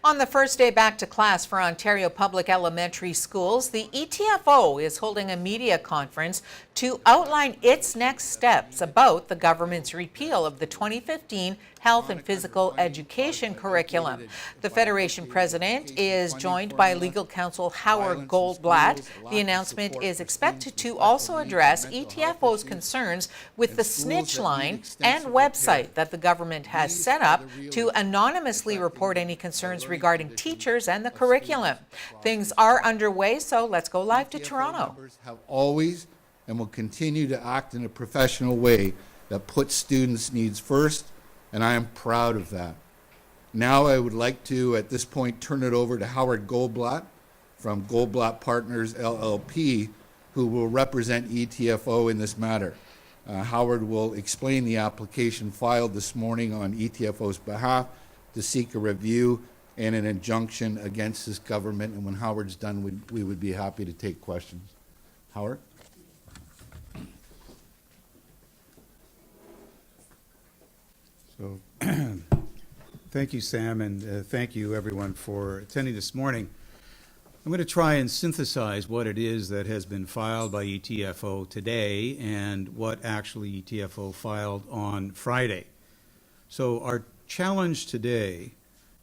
On the first day back to class for Ontario Public Elementary Schools, the ETFO is holding a media conference to outline its next steps about the government's repeal of the 2015 Health and Physical Education curriculum. The Federation president is joined by legal counsel Howard Goldblatt. The announcement is expected to also address ETFO's concerns with the snitch line and website that the government has set up to anonymously report any concerns regarding teachers and the curriculum. Things are underway, so let's go live to Toronto. Have always and will continue to act in a professional way that puts students' needs first, and I am proud of that. Now I would like to, at this point, turn it over to Howard Goldblatt from Goldblatt Partners LLP, who will represent ETFO in this matter. Howard will explain the application filed this morning on ETFO's behalf to seek a review and an injunction against this government, and when Howard's done, we would be happy to take questions. Howard? So, thank you, Sam, and thank you, everyone, for attending this morning. I'm going to try and synthesize what it is that has been filed by ETFO today and what actually ETFO filed on Friday. So our challenge today,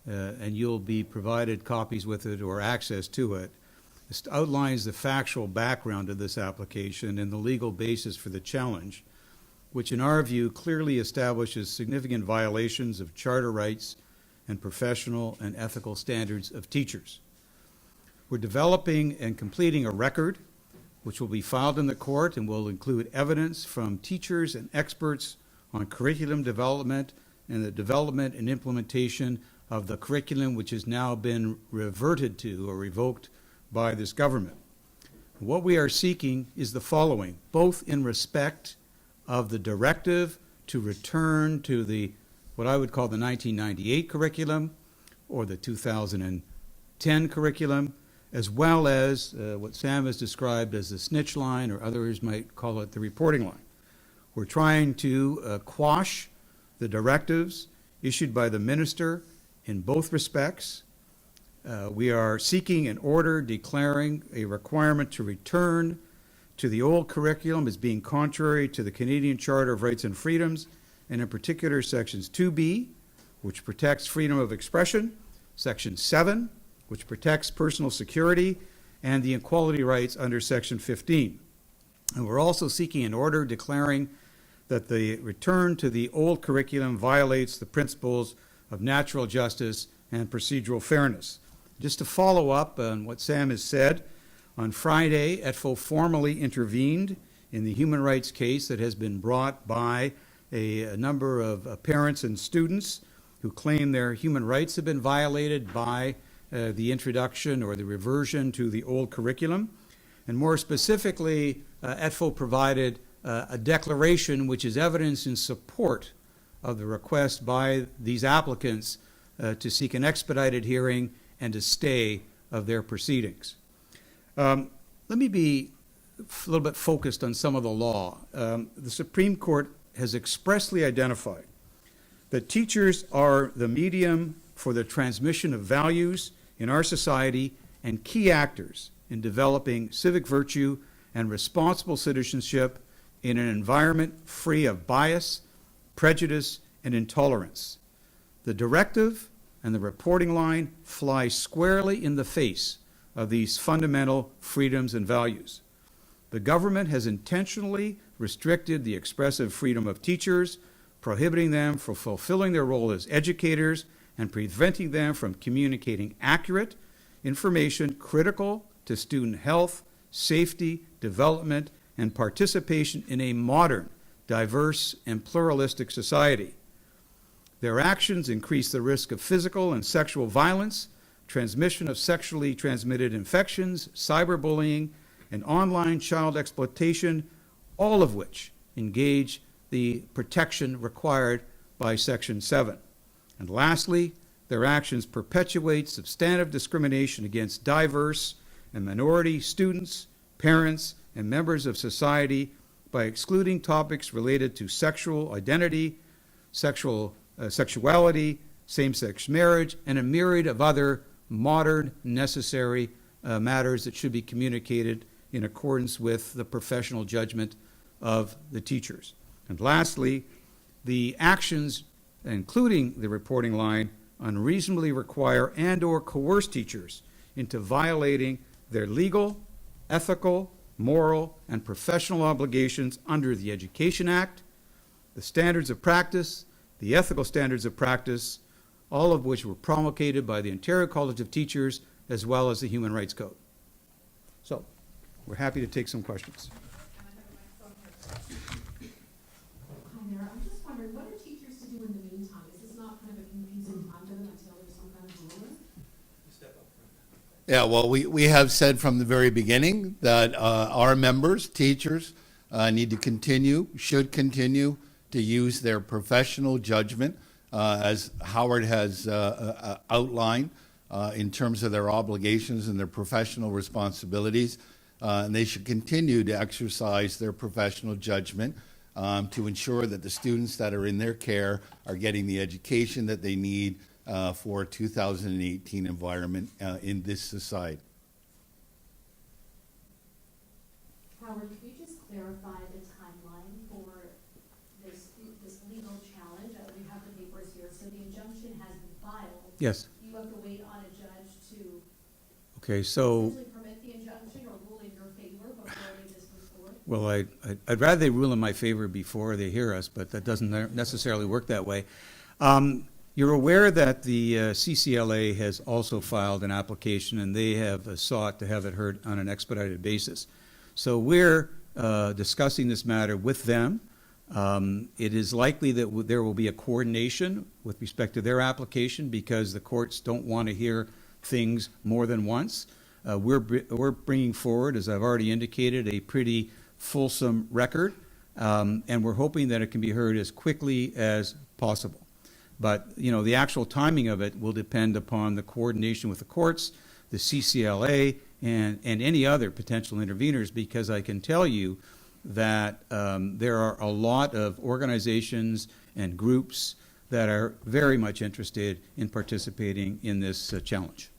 and you'll be provided copies with it or access to it, outlines the factual background of this application and the legal basis for the challenge, which in our view clearly establishes significant violations of charter rights and professional and ethical standards of teachers. We're developing and completing a record which will be filed in the court and will include evidence from teachers and experts on curriculum development and the development and implementation of the curriculum which has now been reverted to or revoked by this government. What we are seeking is the following, both in respect of the directive to return to the what I would call the 1998 curriculum or the 2010 curriculum, as well as what Sam has described as the snitch line, or others might call it the reporting line. We're trying to quash the directives issued by the minister in both respects. We are seeking an order declaring a requirement to return to the old curriculum as being contrary to the Canadian Charter of Rights and Freedoms, and in particular sections 2B, which protects freedom of expression, section 7, which protects personal security, and the equality rights under section 15. And we're also seeking an order declaring that the return to the old curriculum violates the principles of natural justice and procedural fairness. Just to follow up on what Sam has said, on Friday, ETFO formally intervened in the human rights case that has been brought by a number of parents and students who claim their human rights have been violated by the introduction or the reversion to the old curriculum. And more specifically, ETFO provided a declaration which is evidence in support of the request by these applicants to seek an expedited hearing and a stay of their proceedings. Let me be a little bit focused on some of the law. The Supreme Court has expressly identified that teachers are the medium for the transmission of values in our society and key actors in developing civic virtue and responsible citizenship in an environment free of bias, prejudice, and intolerance. The directive and the reporting line fly squarely in the face of these fundamental freedoms and values. The government has intentionally restricted the expressive freedom of teachers, prohibiting them from fulfilling their role as educators and preventing them from communicating accurate information critical to student health, safety, development, and participation in a modern, diverse, and pluralistic society. Their actions increase the risk of physical and sexual violence, transmission of sexually transmitted infections, cyberbullying, and online child exploitation, all of which engage the protection required by Section 7. And lastly, their actions perpetuate substantive discrimination against diverse and minority students, parents, and members of society by excluding topics related to sexual identity, sexuality, same-sex marriage, and a myriad of other modern, necessary matters that should be communicated in accordance with the professional judgment of the teachers. And lastly, the actions, including the reporting line, unreasonably require and/or coerce teachers into violating their legal, ethical, moral, and professional obligations under the Education Act, the standards of practice, the ethical standards of practice, all of which were promulgated by the Ontario College of Teachers as well as the Human Rights Code. So, we're happy to take some questions. Hi there, I'm just wondering, what are teachers to do in the meantime? Is this not kind of a confusing time for them until there's some kind of ruling? Yeah, well, we have said from the very beginning that our members, teachers, should continue to use their professional judgment, as Howard has outlined, in terms of their obligations and their professional responsibilities. And they should continue to exercise their professional judgment to ensure that the students that are in their care are getting the education that they need for a 2018 environment in this society. Howard, could you just clarify the timeline for this legal challenge? We have the papers here, so the injunction has been filed. Yes. You have to wait on a judge to Okay, so, essentially permit the injunction or rule in your favor before they this moves forward? well, I'd rather they rule in my favor before they hear us, but that doesn't necessarily work that way. You're aware that the CCLA has also filed an application, and they have sought to have it heard on an expedited basis. So we're discussing this matter with them. It is likely that there will be a coordination with respect to their application because the courts don't want to hear things more than once. We're bringing forward, as I've already indicated, a pretty fulsome record, and we're hoping that it can be heard as quickly as possible. But, you know, the actual timing of it will depend upon the coordination with the courts, the CCLA, and any other potential interveners, because I can tell you that there are a lot of organizations and groups that are very much interested in participating in this challenge.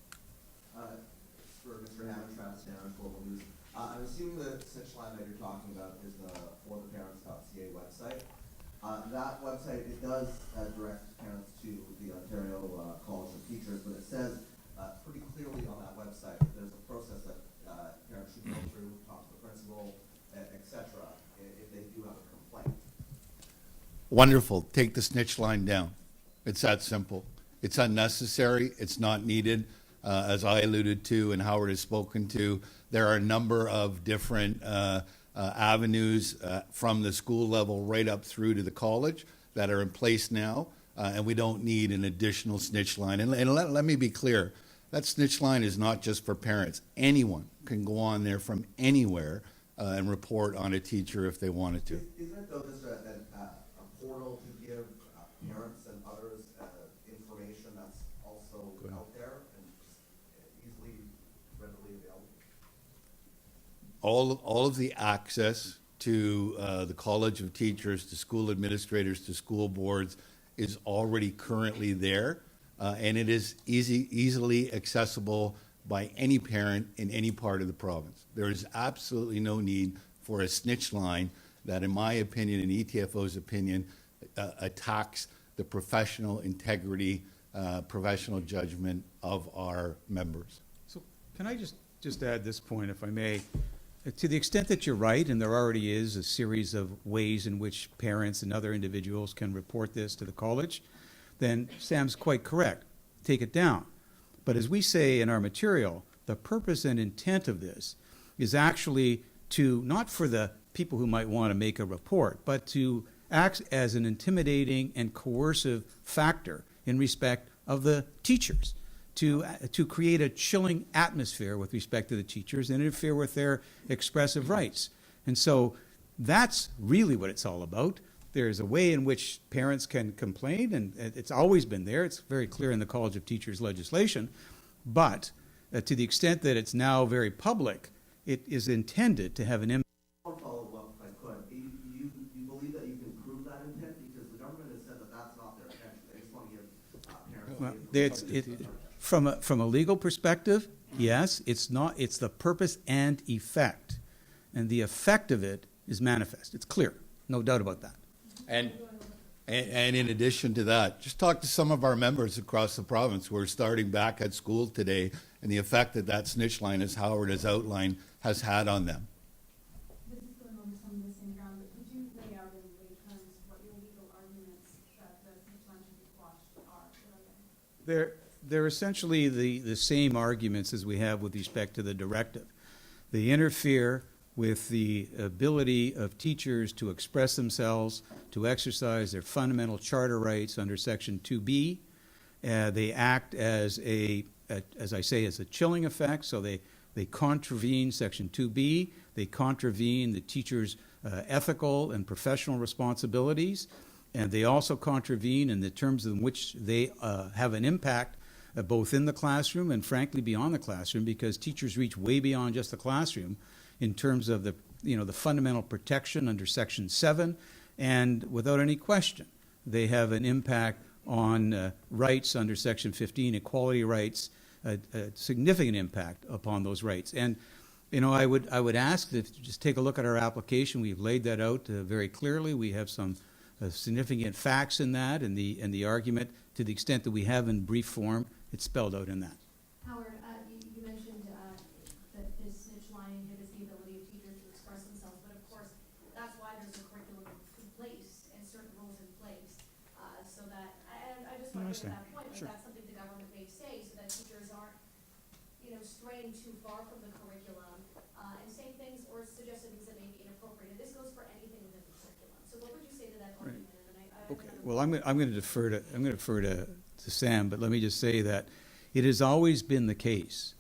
For Mr. Hammond, Travis Sanders, Global News. I'm assuming the snitch line that you're talking about is the fortheparents.ca website. That website, it does direct parents to the Ontario College of Teachers, but it says pretty clearly on that website that there's a process that parents should go through, talk to the principal, etc., if they do have a complaint. Wonderful. Take the snitch line down. It's that simple. It's unnecessary. It's not needed. As I alluded to and Howard has spoken to, there are a number of different avenues from the school level right up through to the college that are in place now, and we don't need an additional snitch line. And let me be clear, that snitch line is not just for parents. Anyone can go on there from anywhere and report on a teacher if they wanted to. Isn't it though just a portal to give parents and others information that's also out there and easily, readily available? All of the access to the College of Teachers, to school administrators, to school boards is already currently there, and it is easily accessible by any parent in any part of the province. There is absolutely no need for a snitch line that, in my opinion and ETFO's opinion, attacks the professional integrity, professional judgment of our members. So can I just add this point, if I may? To the extent that you're right, and there already is a series of ways in which parents and other individuals can report this to the college, then Sam's quite correct. Take it down. But as we say in our material, the purpose and intent of this is actually to, not for the people who might want to make a report, but to act as an intimidating and coercive factor in respect of the teachers, to create a chilling atmosphere with respect to the teachers and interfere with their expressive rights. And so that's really what it's all about. There's a way in which parents can complain, and it's always been there. It's very clear in the College of Teachers legislation. But to the extent that it's now very public, it is intended to have an impact. One follow-up, if I could. You believe that you can prove that intent? Because the government has said that that's not their intention. They just want to give parents Well, from a legal perspective, yes, it's not, it's the purpose and effect. And the effect of it is manifest. It's clear, no doubt about that. And in addition to that, just talk to some of our members across the province who are starting back at school today and the effect that that snitch line, as Howard has outlined, has had on them. This is going over some of the same ground, but could you lay out in lay terms what your legal arguments that the snitch line should be quashed are? They're essentially the same arguments as we have with respect to the directive. They interfere with the ability of teachers to express themselves, to exercise their fundamental charter rights under Section 2B. They act as as I say, as a chilling effect, so they contravene Section 2B, they contravene the teacher's ethical and professional responsibilities, and they also contravene in the terms in which they have an impact both in the classroom and frankly beyond the classroom, because teachers reach way beyond just the classroom in terms of the fundamental protection under Section 7, and without any question, they have an impact on rights under Section 15, equality rights, a significant impact upon those rights. And I would ask that you just take a look at our application. We've laid that out very clearly. We have some significant facts in that, and the argument, to the extent that we have in brief form, it's spelled out in that. Howard, you mentioned that this snitch line inhibits the ability of teachers to express themselves, but of course, that's why there's a curriculum in place and certain rules in place, so that, and I just want to make that point, like that's something the government may say, so that teachers aren't, straying too far from the curriculum, and saying things or suggesting things that may be inappropriate. And this goes for anything within the curriculum. So what would you say to that argument? And then I Okay. Well, I'm going to defer to Sam, but let me just say that it has always been the case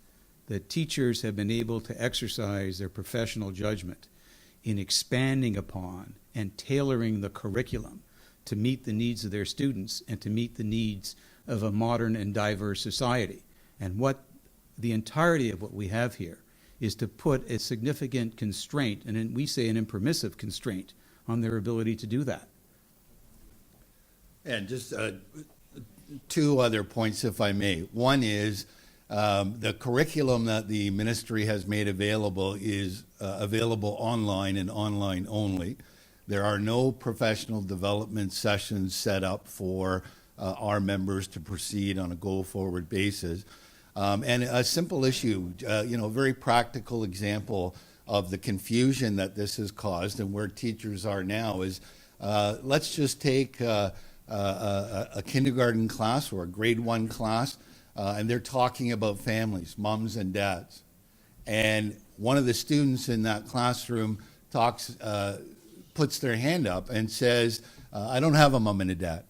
that teachers have been able to exercise their professional judgment in expanding upon and tailoring the curriculum to meet the needs of their students and to meet the needs of a modern and diverse society. And what the entirety of what we have here is to put a significant constraint, and we say an impermissive constraint, on their ability to do that. And just two other points, if I may. One is the curriculum that the ministry has made available is available online and online only. There are no professional development sessions set up for our members to proceed on a go-forward basis. And a simple issue, a very practical example of the confusion that this has caused and where teachers are now is, let's just take a kindergarten class or a grade 1 class, and they're talking about families, moms and dads. And one of the students in that classroom puts their hand up and says, I don't have a mom and a dad.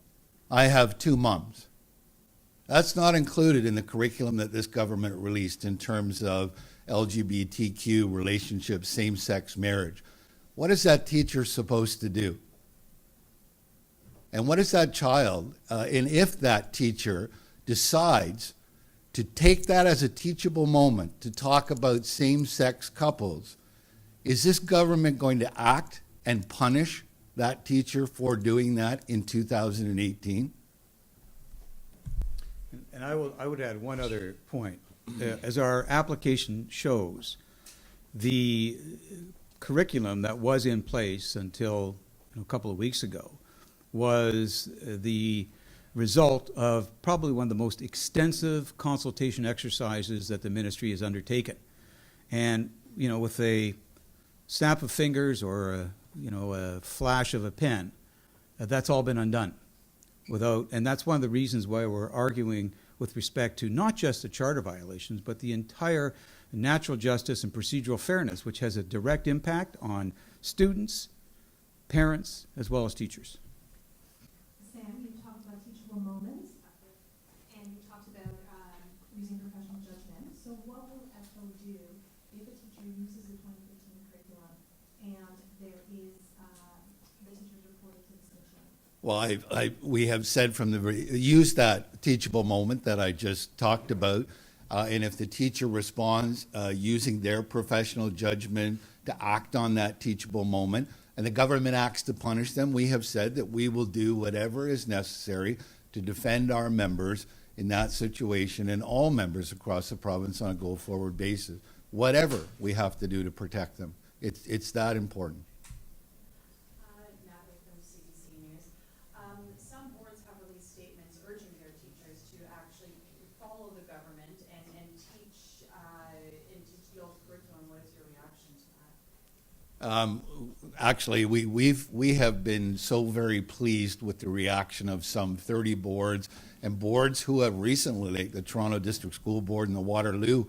I have 2 moms. That's not included in the curriculum that this government released in terms of LGBTQ relationships, same-sex marriage. What is that teacher supposed to do? And what is that child, and if that teacher decides to take that as a teachable moment to talk about same-sex couples, is this government going to act and punish that teacher for doing that in 2018? And I would add one other point. As our application shows, the curriculum that was in place until a couple of weeks ago was the result of probably one of the most extensive consultation exercises that the ministry has undertaken. And, with a snap of fingers or a flash of a pen, that's all been undone. And that's one of the reasons why we're arguing with respect to not just the charter violations, but the entire natural justice and procedural fairness, which has a direct impact on students, parents, as well as teachers. Sam, you talked about teachable moments, and you talked about using professional judgment. So what will EPFO do if a teacher uses the 2015 curriculum and there is the teacher's reported to the snitch line? Well, we have said from use that teachable moment that I just talked about, and if the teacher responds using their professional judgment to act on that teachable moment, and the government acts to punish them, we have said that we will do whatever is necessary to defend our members in that situation and all members across the province on a go-forward basis, whatever we have to do to protect them. It's that important. Natalie from CBC News. Some boards have released statements urging their teachers to actually follow the government and teach the old curriculum. What is your reaction to that? Actually, we have been so very pleased with the reaction of some 30 boards and boards who have recently, like the Toronto District School Board and the Waterloo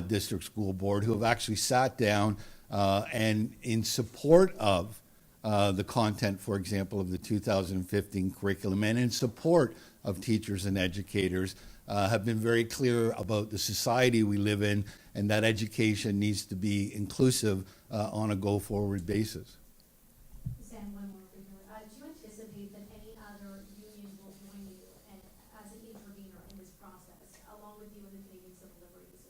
District School Board, who have actually sat down and in support of the content, for example, of the 2015 curriculum and in support of teachers and educators, have been very clear about the society we live in and that education needs to be inclusive on a go-forward basis. Sam, one more for you. Do you anticipate that any other unions will join you and as an intervener in this process, along with you and the Canadian Civil Liberties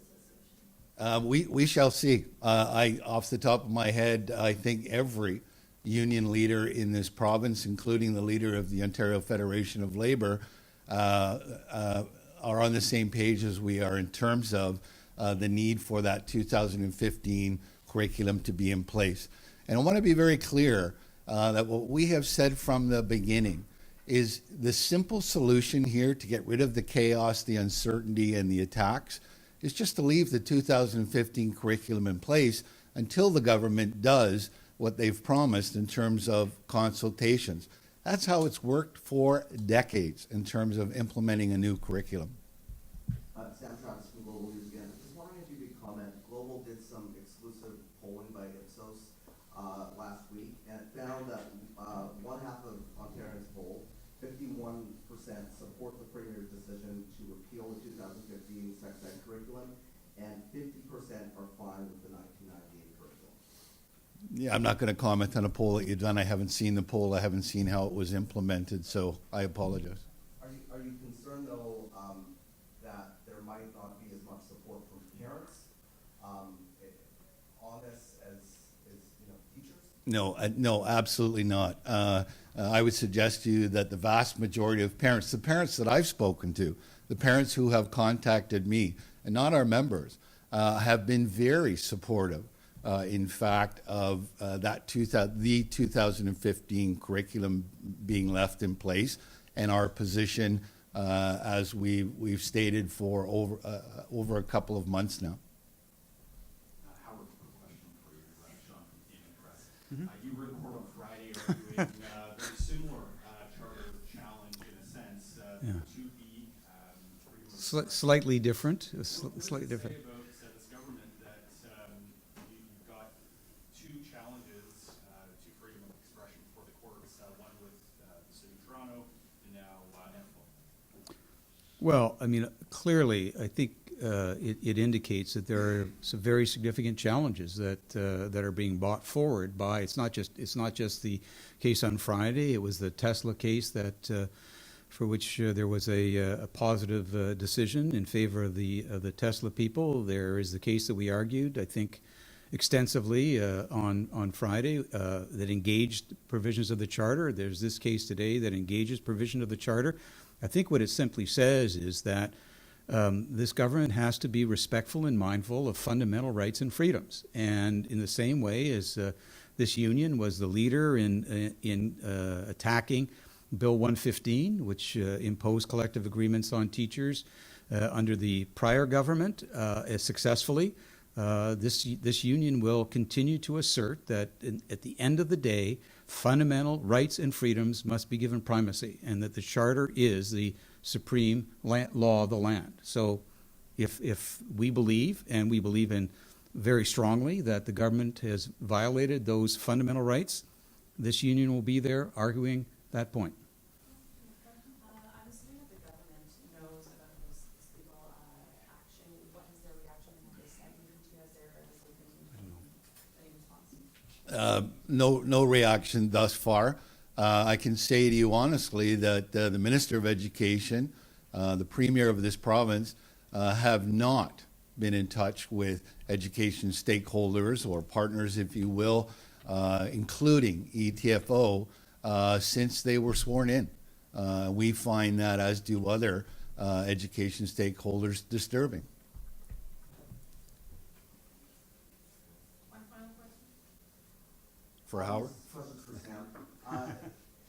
Association? We shall see. Off the top of my head, I think every union leader in this province, including the leader of the Ontario Federation of Labour, are on the same page as we are in terms of the need for that 2015 curriculum to be in place. And I want to be very clear that what we have said from the beginning is the simple solution here to get rid of the chaos, the uncertainty, and the attacks is just to leave the 2015 curriculum in place until the government does what they've promised in terms of consultations. That's how it's worked for decades in terms of implementing a new curriculum. Sam Travis from Global News again. Just wondering if you could comment. Global did some exclusive polling by Ipsos last week, and it found that one half of Ontarians polled, 51% support the Premier's decision to repeal the 2015 sex ed curriculum, and 50% are fine with the 1998 curriculum. Yeah, I'm not going to comment on a poll that you've done. I haven't seen the poll. I haven't seen how it was implemented, so I apologize. Are you concerned though that there might not be as much support from parents on this as teachers? No, absolutely not. I would suggest to you that the vast majority of parents, the parents that I've spoken to, the parents who have contacted me, and not our members, have been very supportive. In fact, of the 2015 curriculum being left in place, and our position, as we've stated for over a couple of months now. Howard, a question for you, Sean from Canadian Press. You were in court on Friday arguing very similar charter challenge in a sense to be freedom of Slightly different. What Slightly does it different. say about this government that you've got two challenges to freedom of expression before the courts, one with the City of Toronto and now NFL? Well, I mean, clearly, I think it indicates that there are some very significant challenges that are being brought forward by. It's not just the case on Friday. It was the Tesla case that for which there was a positive decision in favor of the Tesla people. There is the case that we argued, I think, extensively on Friday that engaged provisions of the Charter. There's this case today that engages provision of the Charter. I think what it simply says is that this government has to be respectful and mindful of fundamental rights and freedoms. And in the same way as this union was the leader in attacking Bill 115, which imposed collective agreements on teachers under the prior government successfully, this union will continue to assert that at the end of the day, fundamental rights and freedoms must be given primacy, and that the Charter is the supreme law of the land. So if we believe, and we believe in very strongly, that the government has violated those fundamental rights, this union will be there arguing that point. I'm assuming that the government knows about this legal action. What is their reaction? Have they said anything to you? Has there been any response? No reaction thus far. I can say to you honestly that the Minister of Education, the Premier of this province, have not been in touch with education stakeholders or partners, if you will, including ETFO, since they were sworn in. We find that, as do other education stakeholders disturbing. One final question? For Howard? Question for Sam.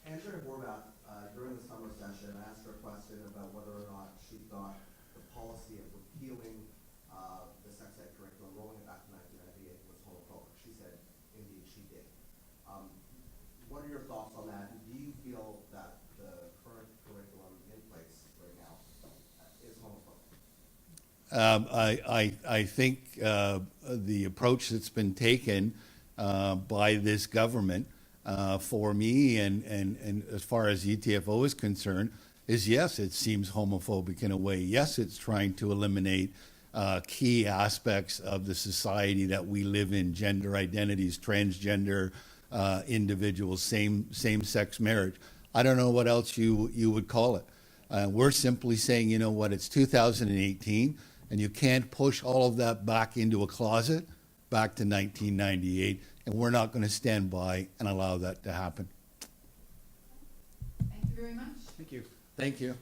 Andrea Horvath, during the summer session, I asked her a question about whether or not she thought the policy of repealing the sex ed curriculum, rolling it back to 1998, was homophobic. She said, indeed, she did. What are your thoughts on that? Do you feel that the current curriculum in place right now is homophobic? I think the approach that's been taken by this government for me and as far as ETFO is concerned is yes, it seems homophobic in a way. Yes, it's trying to eliminate key aspects of the society that we live in, gender identities, transgender individuals, same-sex marriage. I don't know what else you would call it. We're simply saying, you know what, it's 2018, and you can't push all of that back into a closet back to 1998, and we're not going to stand by and allow that to happen. Thank you very much. Thank you. Thank you.